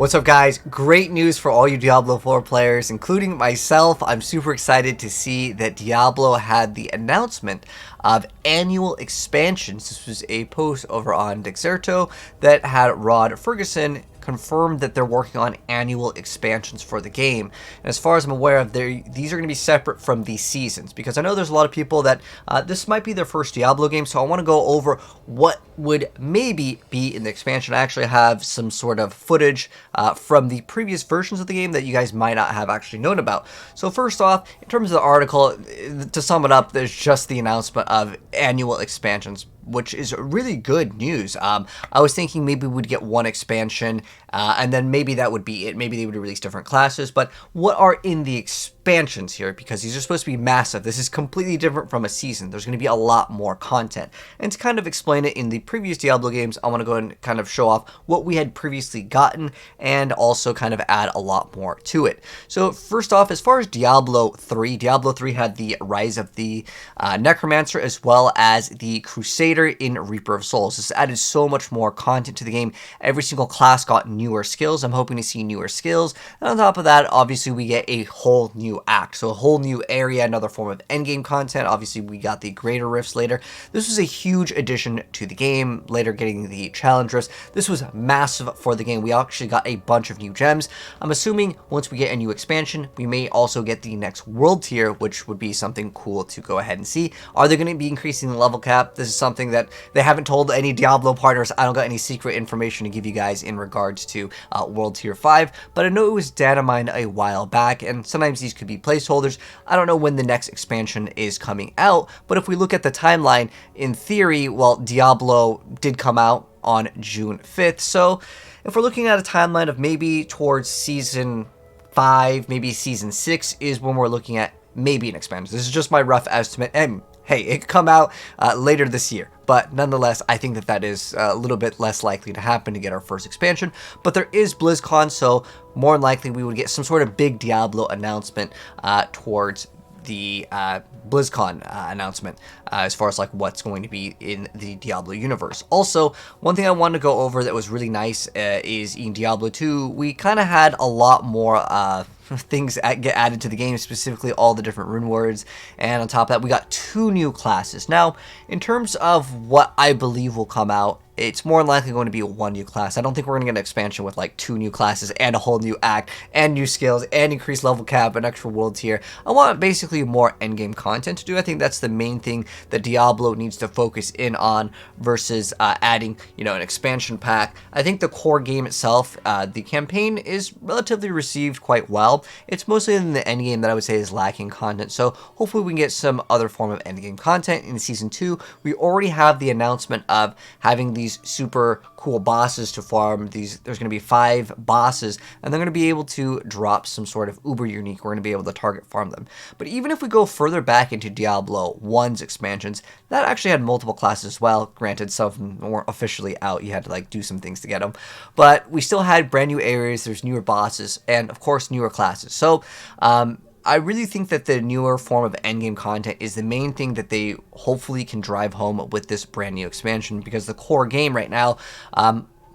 What's up, guys? Great news for all you Diablo 4 players, including myself. I'm super excited to see that Diablo had the announcement of annual expansions. This was a post over on Dexerto that had Rod Ferguson confirmed that they're working on annual expansions for the game. And as far as I'm aware of, these are going to be separate from the seasons, because I know there's a lot of people that this might be their first Diablo game, so I want to go over what would maybe be in the expansion. I actually have some sort of footage from the previous versions of the game that you guys might not have actually known about. So first off, in terms of the article, to sum it up, there's just the announcement of annual expansions, which is really good news. I was thinking maybe we'd get one expansion, and then maybe that would be it. Maybe they would release different classes, but what are in the expansions here? Because these are supposed to be massive. This is completely different from a season. There's going to be a lot more content. And to kind of explain it in the previous Diablo games, I want to go and kind of show off what we had previously gotten and also kind of add a lot more to it. So first off, as far as Diablo 3 had the Rise of the Necromancer as well as the Crusader in Reaper of Souls. This added so much more content to the game. Every single class got newer skills. I'm hoping to see newer skills. And on top of that, obviously, we get a whole new act. So a whole new area, another form of endgame content. Obviously, we got the Greater Rifts later. This was a huge addition to the game. Later, getting the Challenge Rifts. This was massive for the game. We actually got a bunch of new gems. I'm assuming once we get a new expansion, we may also get the next world tier, which would be something cool to go ahead and see. Are they going to be increasing the level cap? This is something that they haven't told any Diablo partners. I don't got any secret information to give you guys in regards to World Tier 5, but I know it was data mined a while back, and sometimes these could be placeholders. I don't know when the next expansion is coming out, but if we look at the timeline, in theory, well, Diablo did come out on June 5th, so if we're looking at a timeline of maybe towards Season 5, maybe Season 6 is when we're looking at maybe an expansion. This is just my rough estimate, and hey, it could come out later this year. But nonetheless, I think that that is a little bit less likely to happen to get our first expansion. But there is BlizzCon, so more than likely we would get some sort of big Diablo announcement towards the BlizzCon announcement as far as like what's going to be in the Diablo universe. Also, one thing I wanted to go over that was really nice is in Diablo 2, we kind of had a lot more things get added to the game, specifically all the different rune words, and on top of that we got 2 new classes. Now, in terms of what I believe will come out, it's more than likely going to be 1 new class. I don't think we're going to get an expansion with like 2 new classes and a whole new act and new skills and increased level cap and extra world tier. I want basically more endgame content to do. I think that's the main thing that Diablo needs to focus in on versus adding, you know, an expansion pack. I think the core game itself, the campaign is relatively received quite well. It's mostly in the endgame that I would say is lacking content. So hopefully we can get some other form of endgame content in Season 2. We already have the announcement of having these super cool bosses to farm. There's going to be 5 bosses, and they're going to be able to drop some sort of uber unique. We're going to be able to target farm them. But even if we go further back into Diablo 1's expansions, that actually had multiple classes as well. Granted, some of them weren't officially out. You had to like do some things to get them. But we still had brand new areas, there's newer bosses, and of course newer classes. So I really think that the newer form of endgame content is the main thing that they hopefully can drive home with this brand new expansion, because the core game right now,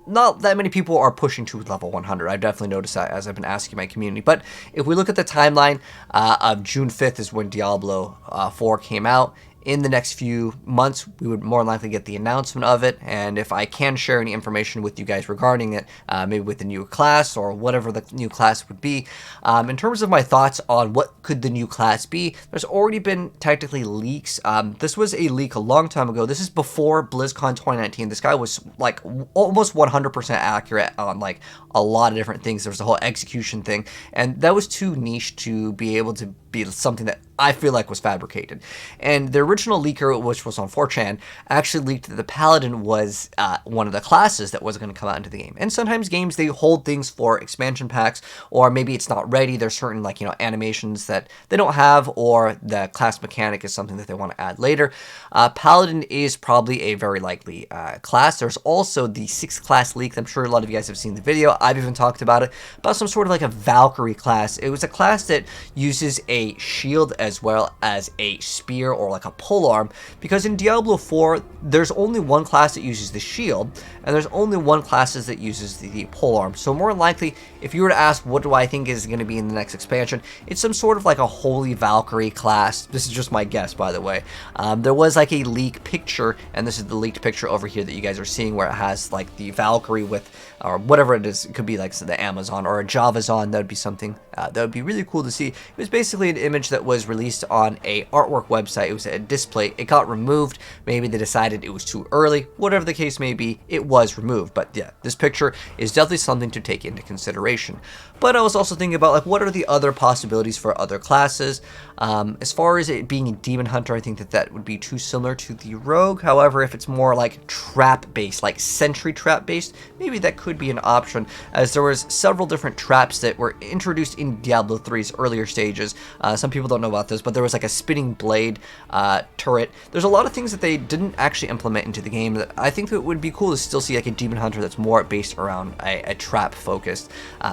not that many people are pushing to level 100. I've definitely noticed that as I've been asking my community. But if we look at the timeline of June 5th is when Diablo 4 came out. In the next few months, we would more than likely get the announcement of it, and if I can share any information with you guys regarding it, maybe with the new class or whatever the new class would be. In terms of my thoughts on what could the new class be, there's already been technically leaks. This was a leak a long time ago. This is before BlizzCon 2019. This guy was like almost 100% accurate on like a lot of different things. There was the whole execution thing, and that was too niche to be able to be something that I feel like was fabricated. And the original leaker, which was on 4chan, actually leaked that the Paladin was one of the classes that was going to come out into the game. And sometimes games, they hold things for expansion packs, or maybe it's not ready. There's certain, like, you know, animations that they don't have, or the class mechanic is something that they want to add later. Paladin is probably a very likely class. There's also the 6th class leak. I'm sure a lot of you guys have seen the video. I've even talked about it, about some sort of like a Valkyrie class. It was a class that uses a a shield as well as a spear or like a polearm, because in Diablo 4 there's only one class that uses the shield and there's only one class that uses the polearm. So more likely, if you were to ask what do I think is going to be in the next expansion, it's some sort of like a Holy Valkyrie class. This is just my guess, by the way. There was like a leak picture, and this is the leaked picture over here that you guys are seeing, where it has like the Valkyrie with, or whatever it is, it could be like the Amazon or a Javazon. That would be something that would be really cool to see. It was basically an image that was released on a artwork website. It was a display. It got removed. Maybe they decided it was too early. Whatever the case may be, it was removed. But yeah, this picture is definitely something to take into consideration. But I was also thinking about like what are the other possibilities for other classes. As far as it being a demon hunter, I think that would be too similar to the rogue. However, if it's more like trap based, like sentry trap based, maybe that could be an option, as there was several different traps that were introduced in Diablo 3's earlier stages. Some people don't know about this, but there was like a spinning blade turret. There's a lot of things that they didn't actually implement into the game that I think it would be cool to still see, like a demon hunter that's more based around a trap focused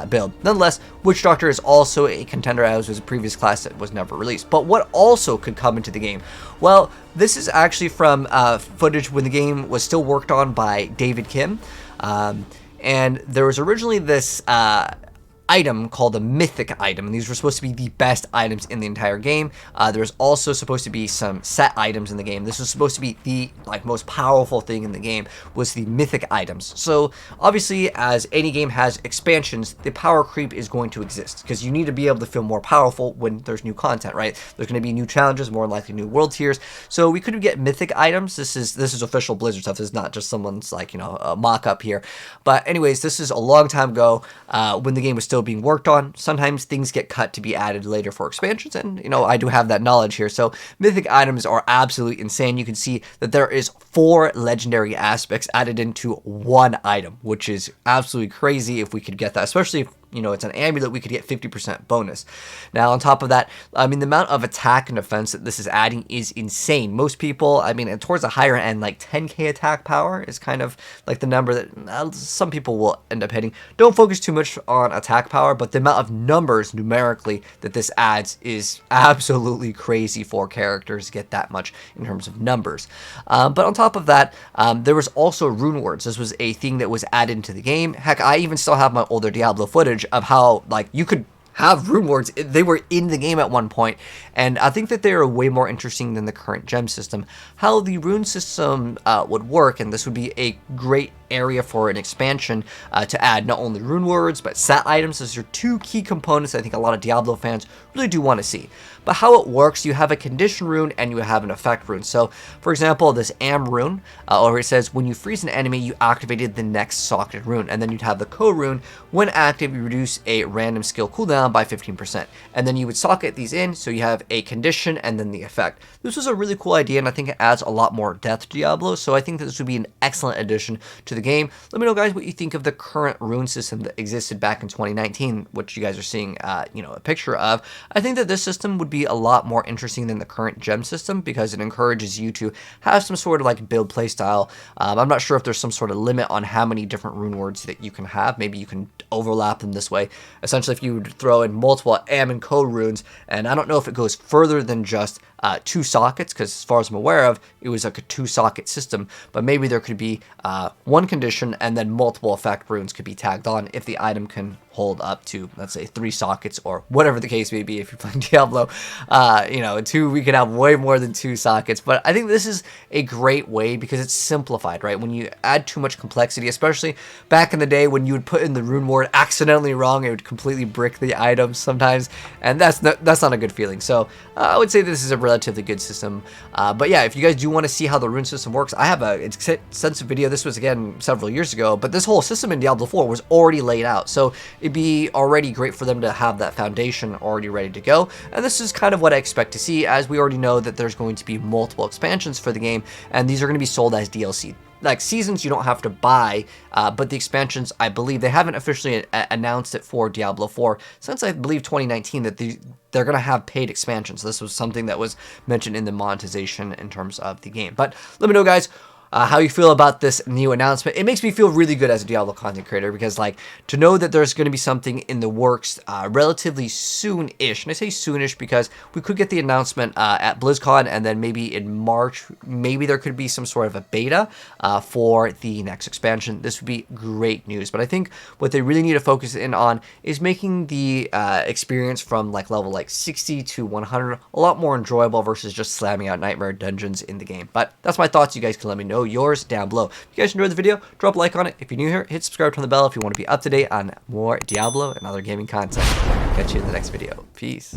build. Nonetheless, Witch Doctor is also a contender, as was a previous class that was never released. But what also could come into the game? Well, this is actually from footage when the game was still worked on by David Kim. And there was originally this item called a Mythic item, and these were supposed to be the best items in the entire game. There's also supposed to be some set items in the game. This was supposed to be the most powerful thing in the game, was the Mythic items. So obviously, as any game has expansions, the power creep is going to exist, because you need to be able to feel more powerful when there's new content, right? There's going to be new challenges, more likely new world tiers. So we could get Mythic items. This is official Blizzard stuff. This is not just someone's a mock-up here. But anyways, this is a long time ago when the game was still being worked on. Sometimes things get cut to be added later for expansions, and I do have that knowledge here. So Mythic items are absolutely insane. You can see that there is 4 legendary aspects added into one item, which is absolutely crazy if we could get that, especially if it's an amulet, we could get 50% bonus. Now, on top of that, I mean, the amount of attack and defense that this is adding is insane. Most people, I mean, towards the higher end, like 10k attack power is kind of like the number that some people will end up hitting. Don't focus too much on attack power, but the amount of numbers numerically that this adds is absolutely crazy for characters to get that much in terms of numbers. But on top of that, there was also Runewords. This was a thing that was added into the game. Heck, I even still have my older Diablo footage of how you could have Runewords. They were in the game at one point, and I think that they are way more interesting than the current gem system. How the rune system would work, and this would be a great area for an expansion to add not only rune words but set items. Those are 2 key components I think a lot of Diablo fans really do want to see. But how it works, you have a condition rune and you have an effect rune. So for example, this Am rune over it says when you freeze an enemy, you activated the next socketed rune, and then you'd have the Co rune. When active, you reduce a random skill cooldown by 15%, and then you would socket these in, so you have a condition and then the effect. This was a really cool idea, and I think it adds a lot more depth to Diablo, so I think that this would be an excellent addition to the game. Let me know, guys, what you think of the current rune system that existed back in 2019, which you guys are seeing a picture of. I think that this system would be a lot more interesting than the current gem system, because it encourages you to have some sort of build play style. I'm not sure if there's some sort of limit on how many different rune words that you can have. Maybe you can overlap them this way. Essentially, if you would throw in multiple Am and Co runes, and I don't know if it goes further than just 2 sockets, because as far as I'm aware of, it was like a 2-socket system, but maybe there could be 1 condition and then multiple effect runes could be tagged on if the item can hold up to, let's say, 3 sockets or whatever the case may be. If you're playing Diablo, 2, we can have way more than 2 sockets. But I think this is a great way because it's simplified, right? When you add too much complexity, especially back in the day when you would put in the rune word accidentally wrong, it would completely brick the items sometimes, and that's not a good feeling. So I would say this is a relatively good system. But yeah, if you guys do want to see how the rune system works, I have a extensive video. This was again several years ago, but this whole system in Diablo 4 was already laid out, so it'd be already great for them to have that foundation already ready to go. And this is kind of what I expect to see, as we already know that there's going to be multiple expansions for the game, and these are going to be sold as DLC. Like seasons you don't have to buy, but the expansions, I believe, they haven't officially announced it for Diablo 4 since I believe 2019 that they're going to have paid expansions. This was something that was mentioned in the monetization in terms of the game. But let me know, guys, how you feel about this new announcement. It makes me feel really good as a Diablo content creator, because like to know that there's going to be something in the works relatively soon-ish, and I say soonish because we could get the announcement at BlizzCon, and then maybe in March, maybe there could be some sort of a beta for the next expansion. This would be great news. But I think what they really need to focus in on is making the experience from like level like 60 to 100 a lot more enjoyable versus just slamming out nightmare dungeons in the game. But that's my thoughts. You guys can let me know yours down below. If you guys enjoyed the video, drop a like on it. If you're new here, hit subscribe, turn the bell if you want to be up to date on more Diablo and other gaming content. Catch you in the next video. Peace.